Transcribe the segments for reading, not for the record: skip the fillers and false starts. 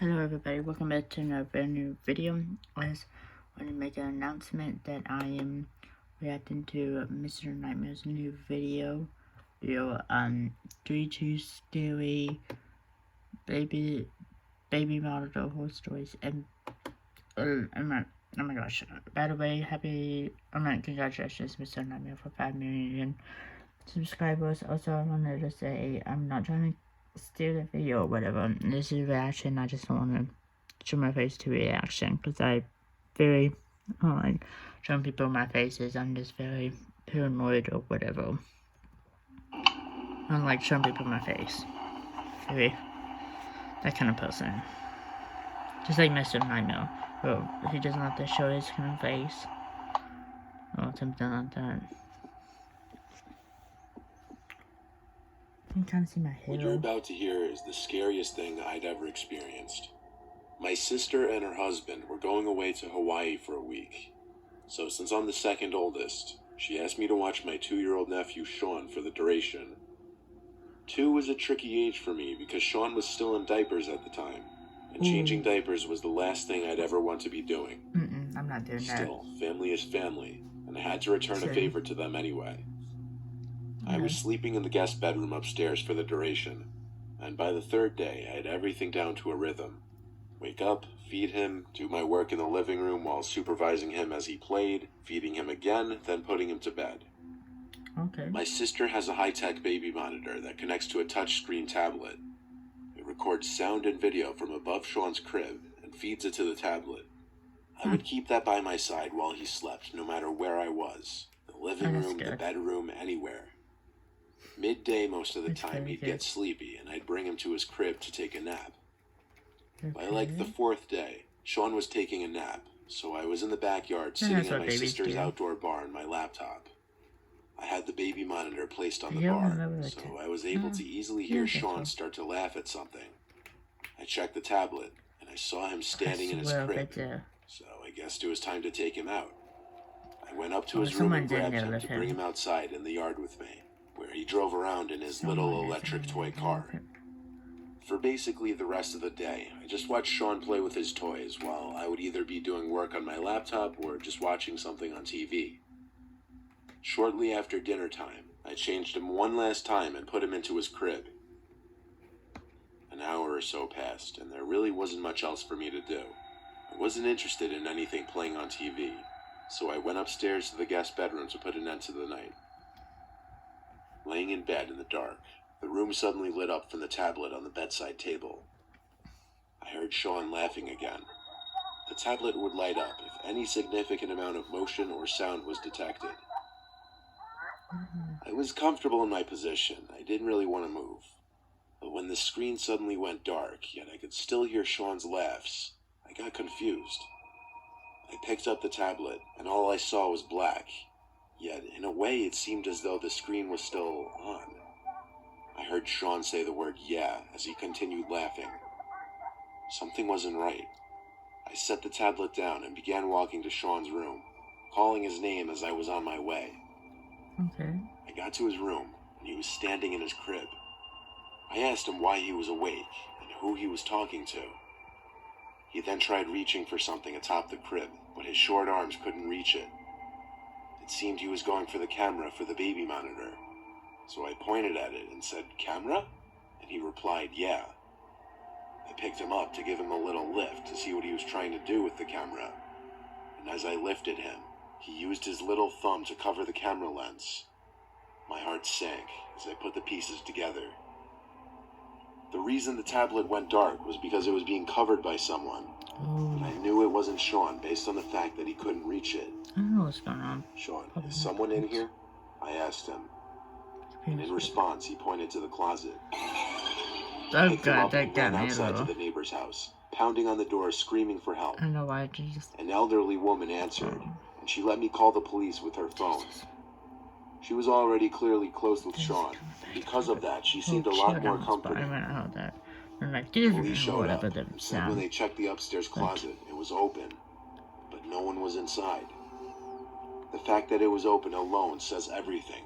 Hello everybody, welcome back to another brand new video. I just want to make an announcement that I am reacting to Mr. Nightmare's new video. 3 scary baby monitor horror stories and oh my gosh. By the way, congratulations Mr. Nightmare for 5 million subscribers. Also, I wanted to say I'm not trying to steal the video or whatever. This is a reaction. I just don't want to show my face to reaction because I don't like showing people my faces. I'm just very paranoid or whatever. I don't like showing people my face. Very that kind of person. Just like Mr. Nightmare. Well, he doesn't have to show his kind of face or something like that. You can kind of see my hair. What you're about to hear is the scariest thing I'd ever experienced. My sister and her husband were going away to Hawaii for a week. So since I'm the second oldest, she asked me to watch my 2-year-old nephew Sean for the duration. 2 was a tricky age for me because Sean was still in diapers at the time, and changing diapers was the last thing I'd ever want to be doing. I'm not doing that. Still, family is family, and I had to return a favor to them anyway. I was sleeping in the guest bedroom upstairs for the duration, and by the 3rd day I had everything down to a rhythm. Wake up, feed him, do my work in the living room while supervising him as he played, feeding him again, then putting him to bed. Okay. My sister has a high-tech baby monitor that connects to a touchscreen tablet. It records sound and video from above Sean's crib and feeds it to the tablet. I would keep that by my side while he slept, no matter where I was. The living room, the bedroom, anywhere. Midday most of the time he'd get sleepy and I'd bring him to his crib to take a nap. By like the 4th day, Sean was taking a nap, so I was in the backyard sitting in my sister's outdoor bar on my laptop. I had the baby monitor placed on the bar, so I was able to easily hear Sean start to laugh at something. I checked the tablet, and I saw him standing in his crib, so I guessed it was time to take him out. I went up to his room and grabbed him to bring him outside in the yard with me, where he drove around in his little electric toy car. For basically the rest of the day, I just watched Sean play with his toys while I would either be doing work on my laptop or just watching something on TV. Shortly after dinner time, I changed him one last time and put him into his crib. An hour or so passed, and there really wasn't much else for me to do. I wasn't interested in anything playing on TV, so I went upstairs to the guest bedroom to put an end to the night. Laying in bed in the dark, the room suddenly lit up from the tablet on the bedside table. I heard Sean laughing again. The tablet would light up if any significant amount of motion or sound was detected. I was comfortable in my position. I didn't really want to move. But when the screen suddenly went dark, yet I could still hear Sean's laughs, I got confused. I picked up the tablet, and all I saw was black. Yet, in a way, it seemed as though the screen was still on. I heard Sean say the word "yeah" as he continued laughing. Something wasn't right. I set the tablet down and began walking to Sean's room, calling his name as I was on my way. Okay. I got to his room, and he was standing in his crib. I asked him why he was awake and who he was talking to. He then tried reaching for something atop the crib, but his short arms couldn't reach it. It seemed he was going for the camera for the baby monitor. So I pointed at it and said, "Camera?" And he replied, "Yeah." I picked him up to give him a little lift to see what he was trying to do with the camera. And as I lifted him, he used his little thumb to cover the camera lens. My heart sank as I put the pieces together. The reason the tablet went dark was because it was being covered by someone. And I knew it wasn't Sean based on the fact that he couldn't reach it. I don't know what's going on. "Sean, is someone in here?" I asked him. And in response, he pointed to the closet. Oh God, that got me outside to the neighbor's house, pounding on the door, screaming for help. I don't know why I just... An elderly woman answered, and she let me call the police with her phone. She was already clearly close with Sean. Because of that, she seemed a lot more comforting. Police showed up, and when they checked the upstairs closet, it was open, but no one was inside. The fact that it was open alone says everything.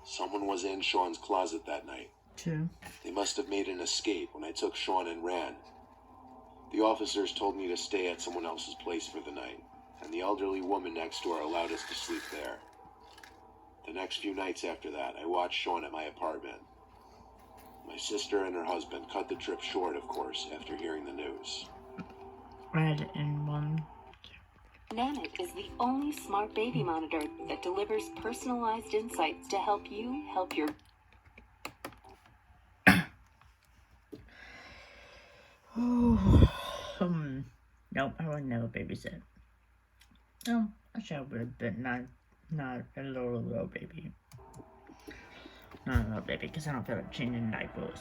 Someone was in Sean's closet that night. True. They must have made an escape when I took Sean and ran. The officers told me to stay at someone else's place for the night, and the elderly woman next door allowed us to sleep there. The next few nights after that, I watched Sean at my apartment. My sister and her husband cut the trip short, of course, after hearing the news. Red in one. Nanit is the only smart baby monitor that delivers personalized insights to help you help your... Nope, I would never babysit. No, actually I would, but not a little baby. Not a little baby, because I don't feel like changing diapers.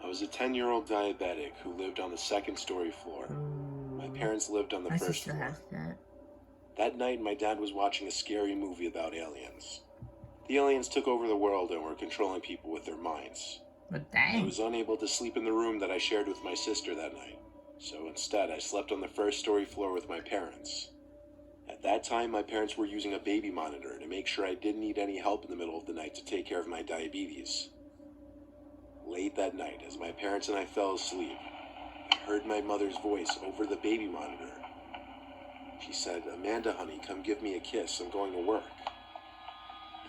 I was a 10-year-old diabetic who lived on the second-story floor. Ooh. My parents lived on the My first sister floor. has that. That night, my dad was watching a scary movie about aliens. The aliens took over the world and were controlling people with their minds. But I dang. was unable to sleep in the room that I shared with my sister that night, so instead I slept on the first-story floor with my parents. At that time, my parents were using a baby monitor to make sure I didn't need any help in the middle of the night to take care of my diabetes. Late that night, as my parents and I fell asleep, I heard my mother's voice over the baby monitor. She said, "Amanda, honey, come give me a kiss. I'm going to work."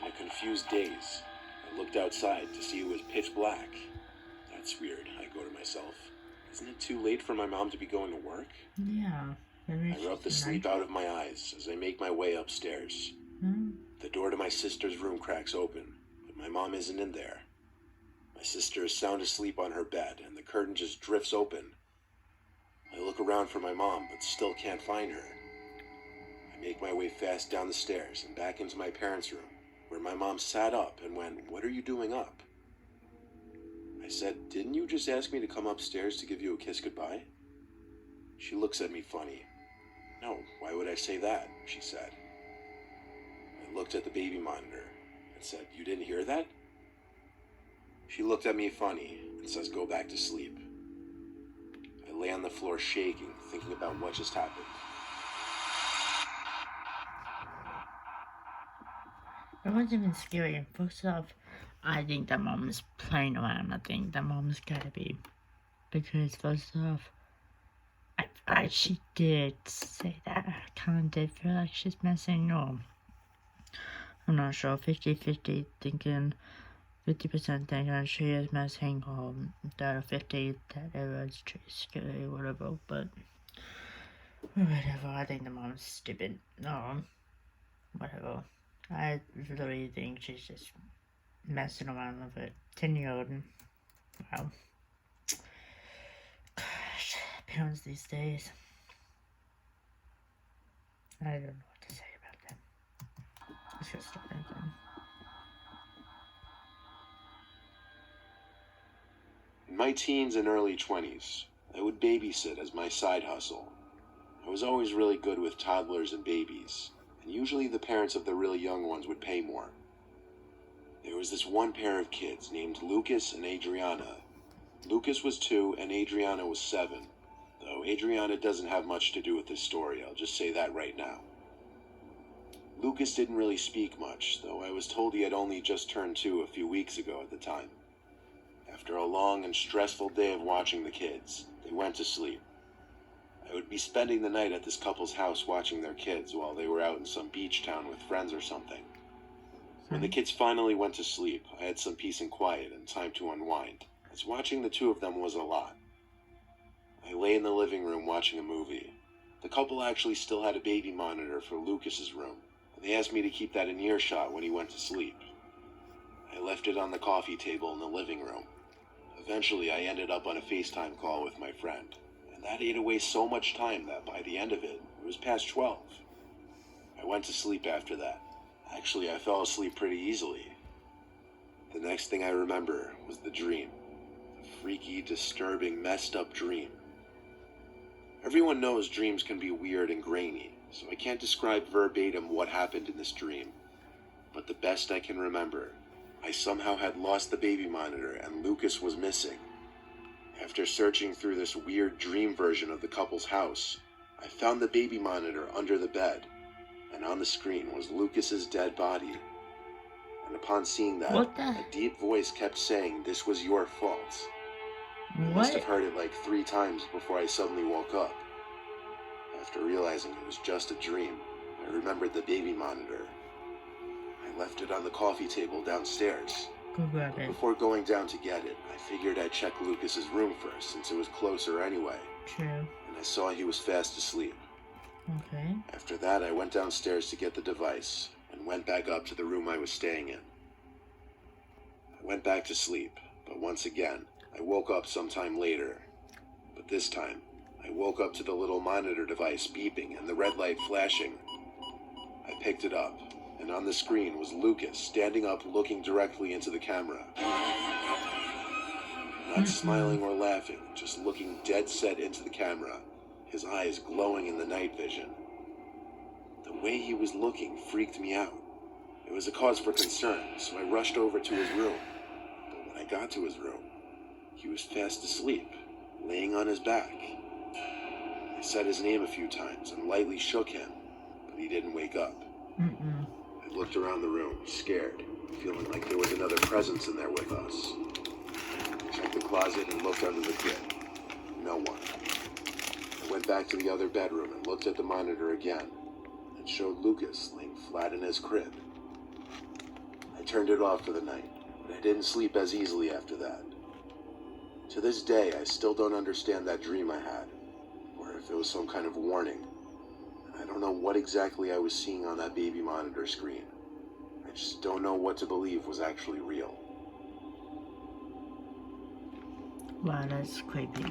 In a confused daze, I looked outside to see it was pitch black. That's weird, I go to myself. Isn't it too late for my mom to be going to work? Yeah. Maybe I rub the she's sleep nice. out of my eyes as I make my way upstairs. The door to my sister's room cracks open, but my mom isn't in there. My sister is sound asleep on her bed, and the curtain just drifts open. I look around for my mom, but still can't find her. I make my way fast down the stairs and back into my parents' room, where my mom sat up and went, "What are you doing up?" I said, "Didn't you just ask me to come upstairs to give you a kiss goodbye?" She looks at me funny. "No, why would I say that?" she said. I looked at the baby monitor and said, "You didn't hear that?" She looked at me funny and says, "Go back to sleep." I lay on the floor shaking, thinking about what just happened. It wasn't even scary. First off, I think that mom is playing around. I think that mom's gotta be. Because first off, she did say that. I kind of did feel like she's messing. No. I'm not sure. 50-50 thinking. 50% thinking she is messing. The other 50 that it was just scary, whatever. But whatever. I think the mom's stupid. No. Whatever. I literally think she's just messing around with it. 10-year-old. Wow. Gosh, parents these days. I don't know what to say about them. Let's just start thinking. In my teens and early 20s, I would babysit as my side hustle. I was always really good with toddlers and babies, and usually the parents of the really young ones would pay more. There was this one pair of kids named Lucas and Adriana. Lucas was 2 and Adriana was 7, though Adriana doesn't have much to do with this story, I'll just say that right now. Lucas didn't really speak much, though I was told he had only just turned 2 a few weeks ago at the time. After a long and stressful day of watching the kids, they went to sleep. I would be spending the night at this couple's house watching their kids while they were out in some beach town with friends or something. When the kids finally went to sleep, I had some peace and quiet and time to unwind, as watching the two of them was a lot. I lay in the living room watching a movie. The couple actually still had a baby monitor for Lucas's room, and they asked me to keep that in earshot when he went to sleep. I left it on the coffee table in the living room. Eventually, I ended up on a FaceTime call with my friend, and that ate away so much time that by the end of it, it was past 12. I went to sleep after that. Actually, I fell asleep pretty easily. The next thing I remember was the dream. A freaky, disturbing, messed up dream. Everyone knows dreams can be weird and grainy, so I can't describe verbatim what happened in this dream. But the best I can remember, I somehow had lost the baby monitor and Lucas was missing. After searching through this weird dream version of the couple's house, I found the baby monitor under the bed, and on the screen was Lucas's dead body. And upon seeing that, What the? a deep voice kept saying this was your fault. I must have What? heard it like 3 times before I suddenly woke up. After realizing it was just a dream, I remembered the baby monitor. I left it on the coffee table downstairs. Go grab But it. before going down to get it, I figured I'd check Lucas's room first since it was closer anyway, True. and I saw he was fast asleep. Okay. After that, I went downstairs to get the device and went back up to the room I was staying in. I went back to sleep, but once again, I woke up sometime later. But this time, I woke up to the little monitor device beeping and the red light flashing. I picked it up, and on the screen was Lucas standing up looking directly into the camera. Not smiling or laughing, just looking dead set into the camera, his eyes glowing in the night vision. The way he was looking freaked me out. It was a cause for concern, so I rushed over to his room. But when I got to his room, he was fast asleep, laying on his back. I said his name a few times and lightly shook him, but he didn't wake up. I looked around the room, scared, feeling like there was another presence in there with us. I checked the closet and looked under the bed. No one. I went back to the other bedroom and looked at the monitor again. It showed Lucas laying flat in his crib. I turned it off for the night, but I didn't sleep as easily after that. To this day, I still don't understand that dream I had, or if it was some kind of warning. And I don't know what exactly I was seeing on that baby monitor screen. I just don't know what to believe was actually real. Wow, that's creepy.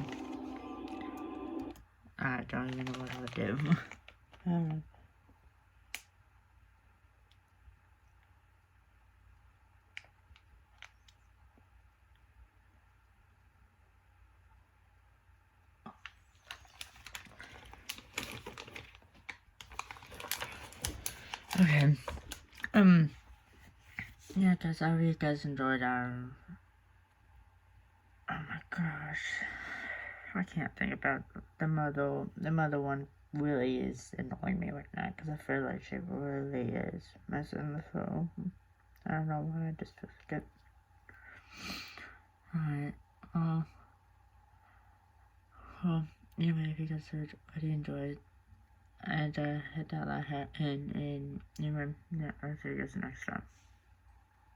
I don't even know what I would do. I don't know. Okay. Yeah, guys, I hope you guys enjoyed our. Oh my gosh. I can't think about the mother one really is annoying me right now because I feel like she really is messing with her. I don't know why, I just feel good. Alright, well, anyway, if you guys really enjoyed, and hit that like and anyway, yeah, I'll see you guys next time.